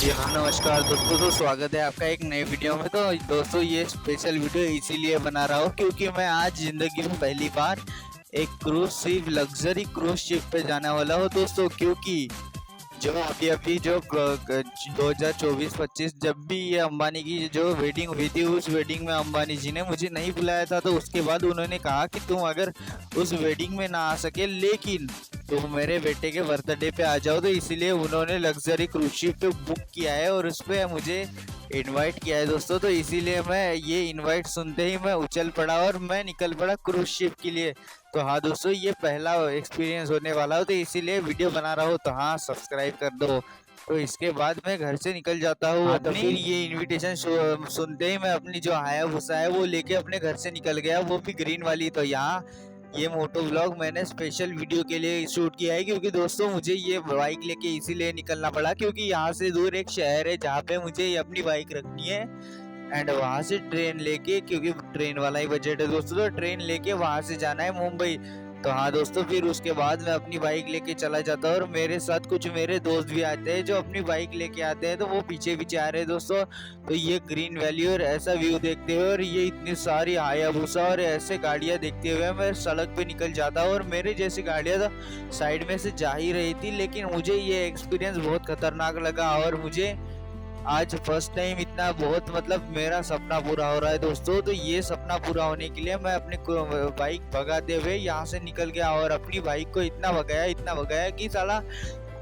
जी हाँ, नमस्कार दोस्तों। तो स्वागत है आपका एक नए वीडियो में। तो दोस्तों ये स्पेशल वीडियो इसीलिए बना रहा हूँ क्योंकि मैं आज ज़िंदगी में पहली बार एक cruise ship, luxury cruise ship पे जाने वाला हूँ दोस्तों। क्योंकि जो अभी जो 2024-25 जब भी ये अंबानी की जो वेडिंग हुई थी, उस वेडिंग में अंबानी जी ने मुझे नहीं बुलाया था। तो उसके बाद उन्होंने कहा कि तुम अगर उस वेडिंग में ना आ सके लेकिन तुम मेरे बेटे के बर्थडे पे आ जाओ, तो इसीलिए उन्होंने लग्जरी क्रूज शिप पे बुक किया है और उस पर मुझे इनवाइट किया है दोस्तों। तो इसीलिए मैं ये इनवाइट सुनते ही मैं उछल पड़ा और मैं निकल पड़ा क्रूज शिप के लिए। तो हाँ दोस्तों, ये पहला एक्सपीरियंस होने वाला हो, तो इसीलिए वीडियो बना रहा हूँ। तो हाँ, सब्सक्राइब कर दो। तो इसके बाद मैं घर से निकल जाता हूँ। हाँ, तो फिर ये इनविटेशन सुनते ही मैं अपनी जो हायाबुसा है वो लेके अपने घर से निकल गया, वो भी ग्रीन वाली। तो यहाँ ये मोटो व्लॉग मैंने स्पेशल वीडियो के लिए शूट किया है क्योंकि दोस्तों मुझे ये बाइक लेके इसीलिए निकलना पड़ा क्योंकि यहाँ से दूर एक शहर है जहाँ पे मुझे अपनी बाइक रखनी है एंड वहाँ से ट्रेन लेके, क्योंकि ट्रेन वाला ही बजट है दोस्तों, तो ट्रेन लेके वहाँ से जाना है मुंबई। तो हाँ दोस्तों, फिर उसके बाद मैं अपनी बाइक लेके चला जाता हूँ और मेरे साथ कुछ मेरे दोस्त भी आते हैं जो अपनी बाइक लेके आते हैं, तो वो पीछे पीछे आ रहे हैं दोस्तों। तो ये ग्रीन वैली और ऐसा व्यू देखते हुए और ये इतनी सारी हायाबुसा और ऐसे गाड़ियाँ देखते हुए मैं सड़क पे निकल जाता हूँ। और मेरे जैसी गाड़ियाँ तो साइड में से जा ही रही थी, लेकिन मुझे ये एक्सपीरियंस बहुत खतरनाक लगा और मुझे आज फर्स्ट टाइम इतना बहुत मतलब मेरा सपना पूरा हो रहा है दोस्तों। तो ये सपना पूरा होने के लिए मैं अपने बाइक भगाते हुए यहाँ से निकल गया और अपनी बाइक को इतना भगाया कि साला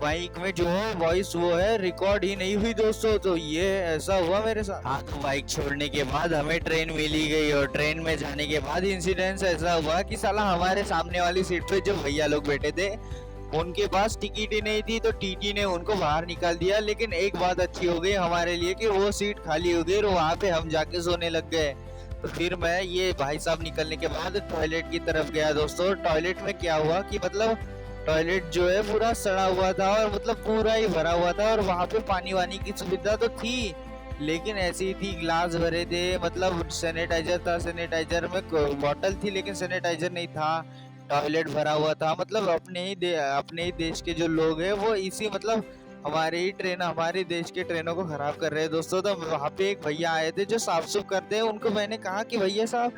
बाइक में जो है वॉइस वो है रिकॉर्ड ही नहीं हुई दोस्तों। तो ये ऐसा हुआ मेरे साथ। हाँ, तो बाइक छोड़ने के बाद हमें ट्रेन मिली गई और ट्रेन में जाने के बाद इंसिडेंस ऐसा हुआ कि साला हमारे सामने वाली सीट पे जो भैया लोग बैठे थे उनके पास टिकट ही नहीं थी, तो टीटी ने उनको बाहर निकाल दिया। लेकिन एक बात अच्छी हो गई हमारे लिए कि वो सीट खाली हो गई और वहाँ पे हम जाके सोने लग गए। तो फिर मैं ये भाई साहब निकलने के बाद टॉयलेट की तरफ गया दोस्तों। टॉयलेट में क्या हुआ कि मतलब टॉयलेट जो है पूरा सड़ा हुआ था और मतलब पूरा ही भरा हुआ था और वहाँ पे पानी वानी की सुविधा तो थी लेकिन ऐसी ही थी, गिलास भरे थे, मतलब सैनिटाइजर था, सैनिटाइजर में बॉटल थी लेकिन सैनिटाइजर नहीं था। टॉयलेट भरा हुआ था, मतलब अपने ही देश के जो लोग हैं वो इसी मतलब हमारे देश के ट्रेनों को खराब कर रहे हैं दोस्तों। तो वहाँ पे एक भैया आए थे जो साफ सुफ करते हैं, उनको मैंने कहा कि भैया साहब,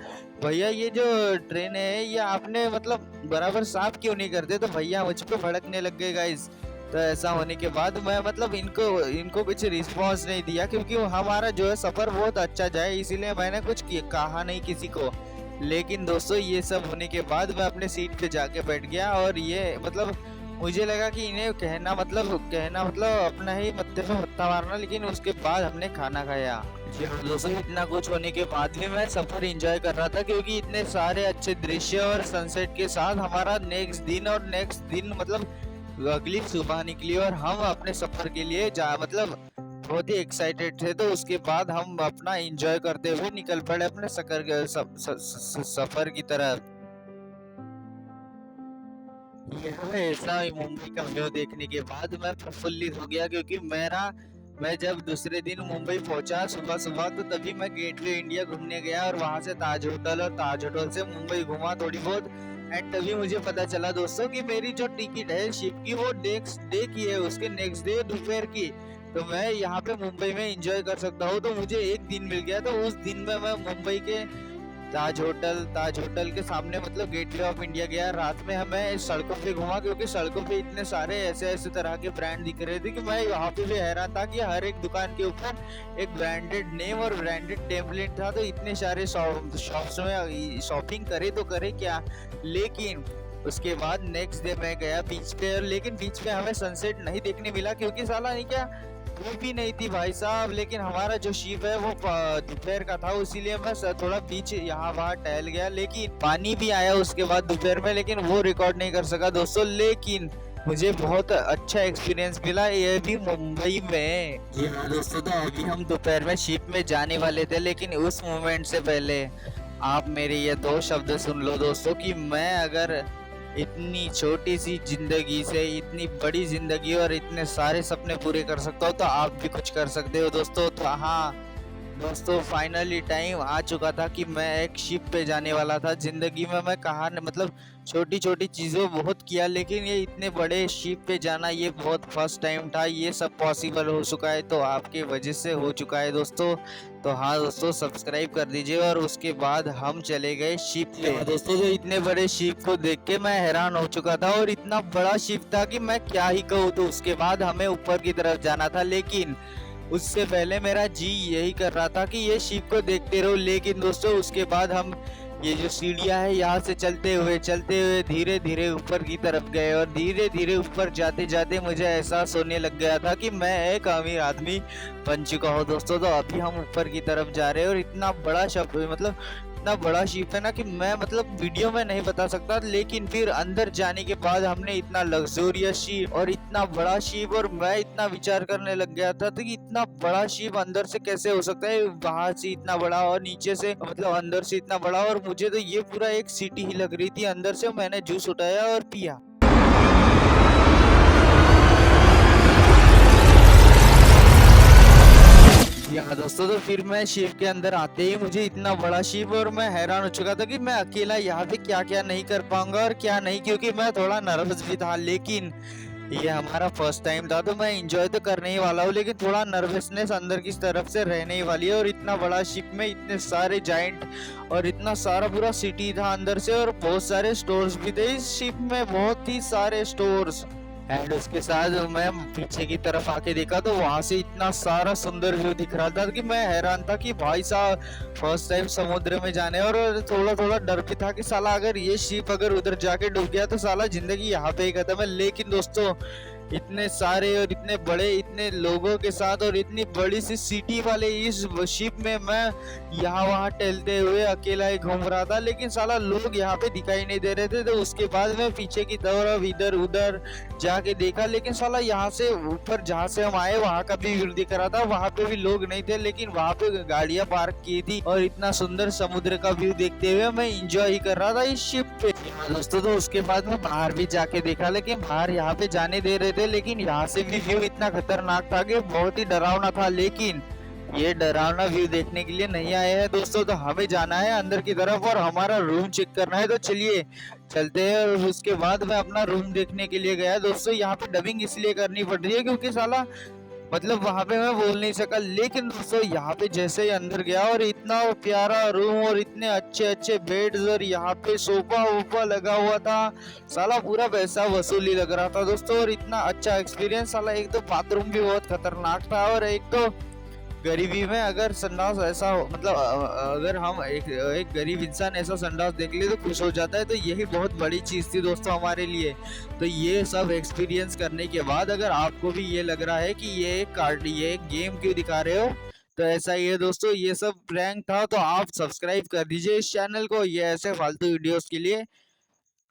भैया ये जो ट्रेन है ये आपने मतलब बराबर साफ क्यों नहीं करते? तो भैया मुझ पे भड़कने लग गए गाइस। तो ऐसा होने के बाद मैं मतलब इनको कुछ रिस्पॉन्स नहीं दिया क्योंकि हमारा जो है सफ़र बहुत अच्छा जाए, इसीलिए मैंने कुछ कहा नहीं किसी को। लेकिन दोस्तों ये सब होने के बाद मैं अपने सीट पे जाके बैठ गया और ये मतलब मुझे लगा कि इन्हें कहना मतलब अपना ही मत्थे पे मत्था मारना, लेकिन उसके बाद हमने खाना खाया। जी हाँ दोस्तों, इतना कुछ होने के बाद भी मैं सफ़र एंजॉय कर रहा था क्योंकि इतने सारे अच्छे दृश्य और सनसेट के साथ हमारा नेक्स्ट दिन मतलब अगली सुबह निकली और हम अपने सफ़र के लिए मतलब बहुत ही एक्साइटेड थे। तो उसके बाद हम अपना एंजॉय करते हुए निकल पड़े अपने सफर की तरफ। यह ऐसा ही मुंबई का व्यू देखने के बाद मैं प्रफुल्लित हो गया क्योंकि मैं जब दूसरे दिन मुंबई पहुंचा सुबह सुबह, तो तभी मैं गेटवे इंडिया घूमने गया और वहां से ताज होटल और ताज होटल से मुंबई घूमा थोड़ी बहुत। एंड तभी मुझे पता चला दोस्तों कि मेरी जो टिकट है शिप की वो नेक्स्ट डे की है, उसके नेक्स्ट डे दोपहर की। तो मैं यहाँ पे मुंबई में एंजॉय कर सकता हूँ। तो मुझे एक दिन मिल गया, तो उस दिन में मैं मुंबई के ताज होटल के सामने मतलब गेटवे ऑफ इंडिया गया। रात में हमें सड़कों पे घुमा क्योंकि सड़कों पे इतने सारे ऐसे तरह के ब्रांड दिख रहे थे कि मैं वहाँ पे भी हैरान था कि हर एक दुकान के ऊपर एक ब्रांडेड नेम और ब्रांडेड टेम्पलेट था। तो इतने सारे शॉप्स में शॉपिंग करे तो करे क्या। लेकिन उसके बाद नेक्स्ट डे मैं गया बीच पे, लेकिन बीच पे हमें सनसेट नहीं देखने मिला क्योंकि साला नहीं क्या धूप ही नहीं थी भाई साहब। लेकिन हमारा जो शिप है वो दोपहर का था, इसीलिए मैं थोड़ा बीच यहाँ वहाँ टहल गया। लेकिन पानी भी आया उसके बाद दोपहर में, लेकिन वो रिकॉर्ड नहीं कर सका दोस्तों। लेकिन मुझे बहुत अच्छा एक्सपीरियंस मिला, ये भी मुंबई में। जी हाँ दोस्तों, तो अभी हम दोपहर में शिप में जाने वाले थे, लेकिन उस मोमेंट से पहले आप मेरे ये दो शब्द सुन लो दोस्तों कि मैं अगर इतनी छोटी सी जिंदगी से इतनी बड़ी जिंदगी और इतने सारे सपने पूरे कर सकता हूँ तो आप भी कुछ कर सकते हो दोस्तों। तो हाँ, दोस्तों फाइनली टाइम आ चुका था कि मैं एक शिप पे जाने वाला था। जिंदगी में मैं कहा न मतलब छोटी छोटी चीज़ों बहुत किया, लेकिन ये इतने बड़े शिप पे जाना ये बहुत फर्स्ट टाइम था। ये सब पॉसिबल हो चुका है तो आपके वजह से हो चुका है दोस्तों। तो हाँ दोस्तों, सब्सक्राइब कर दीजिए। और उसके बाद हम चले गए शिप पे। हाँ दोस्तों, तो इतने बड़े शिप को देख के मैं हैरान हो चुका था, और इतना बड़ा शिप था कि मैं क्या ही कहूँ। तो उसके बाद हमें ऊपर की तरफ जाना था, लेकिन उससे पहले मेरा जी यही कर रहा था कि ये शिप को देखते रहो। लेकिन दोस्तों उसके बाद हम ये जो सीढ़ियाँ है यहाँ से चलते हुए धीरे धीरे ऊपर की तरफ गए, और धीरे धीरे ऊपर जाते जाते मुझे एहसास होने लग गया था कि मैं एक अमीर आदमी बन चुका हूँ दोस्तों। तो अभी हम ऊपर की तरफ जा रहे हैं, और इतना बड़ा शब्द मतलब इतना बड़ा शिप है ना कि मैं मतलब वीडियो में नहीं बता सकता। लेकिन फिर अंदर जाने के बाद हमने इतना लग्जोरियस शिप और इतना बड़ा शिप, और मैं इतना विचार करने लग गया था तो कि इतना बड़ा शिप अंदर से कैसे हो सकता है, बाहर से इतना बड़ा और नीचे से मतलब अंदर से इतना बड़ा। और मुझे तो ये पूरा एक सिटी ही लग रही थी अंदर से। मैंने जूस उठाया और पिया। हाँ दोस्तों, तो फिर मैं शिप के अंदर आते ही मुझे इतना बड़ा शिप, और मैं हैरान हो चुका था कि मैं अकेला यहाँ पे क्या क्या नहीं कर पाऊंगा और क्या नहीं, क्योंकि मैं थोड़ा नर्वस भी था। लेकिन ये हमारा फर्स्ट टाइम था तो मैं इंजॉय तो करने ही वाला हूँ, लेकिन थोड़ा नर्वसनेस अंदर की तरफ से रहने ही वाली है। और इतना बड़ा शिप में इतने सारे जाइंट और इतना सारा पूरा सिटी था अंदर से, और बहुत सारे स्टोर्स भी थे इस शिप में, बहुत ही सारे स्टोर्स। एंड उसके साथ मैं पीछे की तरफ आके देखा तो वहां से इतना सारा सुंदर व्यू दिख रहा था कि मैं हैरान था कि भाई साहब फर्स्ट टाइम समुद्र में जाने। और थोड़ा थोड़ा डर भी था कि साला अगर ये शिप अगर उधर जाके डूब गया तो साला जिंदगी यहाँ पे ही खत्म है। लेकिन दोस्तों इतने सारे और इतने बड़े इतने लोगों के साथ और इतनी बड़ी सी सिटी वाले इस शिप में मैं यहाँ वहाँ टहलते हुए अकेला ही घूम रहा था, लेकिन साला लोग यहाँ पे दिखाई नहीं दे रहे थे। तो उसके बाद मैं पीछे की तरफ इधर उधर जाके देखा, लेकिन साला यहाँ से ऊपर जहाँ से हम आए वहाँ का भी व्यू दिख रहा था, वहाँ पे भी लोग नहीं थे, लेकिन वहाँ पे गाड़ियाँ पार्क की थी। और इतना सुंदर समुद्र का व्यू देखते हुए मैं इंजॉय ही कर रहा था इस शिप पे। हाँ दोस्तों, तो उसके बाद मैं बाहर भी जाके देखा, लेकिन बाहर यहाँ पे जाने दे रहे थे, लेकिन यहाँ से भी व्यू इतना खतरनाक था कि बहुत ही डरावना था। लेकिन ये डरावना व्यू देखने के लिए नहीं आए हैं दोस्तों, तो हमें जाना है अंदर की तरफ और हमारा रूम चेक करना है। तो चलिए चलते हैं। और उसके बाद मैं अपना रूम देखने के लिए गया दोस्तों। यहाँ पे डबिंग इसलिए करनी पड़ रही है क्योंकि साला मतलब वहां पे मैं बोल नहीं सका। लेकिन दोस्तों यहाँ पे जैसे ही अंदर गया, और इतना प्यारा रूम और इतने अच्छे अच्छे बेड्स, और यहाँ पे सोफा वोफा लगा हुआ था, साला पूरा पैसा वसूली लग रहा था दोस्तों। और इतना अच्छा एक्सपीरियंस साला। एक तो बाथरूम भी बहुत खतरनाक था, और एक तो गरीबी में अगर संडास ऐसा मतलब अगर हम एक गरीब इंसान ऐसा संडास देख ले तो खुश हो जाता है। तो यही बहुत बड़ी चीज थी दोस्तों हमारे लिए। तो ये सब एक्सपीरियंस करने के बाद अगर आपको भी ये लग रहा है कि ये एक गेम क्यों दिखा रहे हो, तो ऐसा ही है दोस्तों। ये सब प्रैंक था, तो आप सब्सक्राइब कर दीजिए इस चैनल को। ये ऐसे फालतू वीडियोस के लिए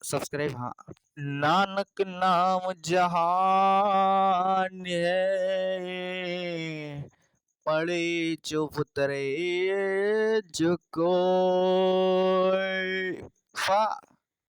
सब्सक्राइब। हाँ, नानक नाम जहान है, पड़े चुप तरे जो कोई फा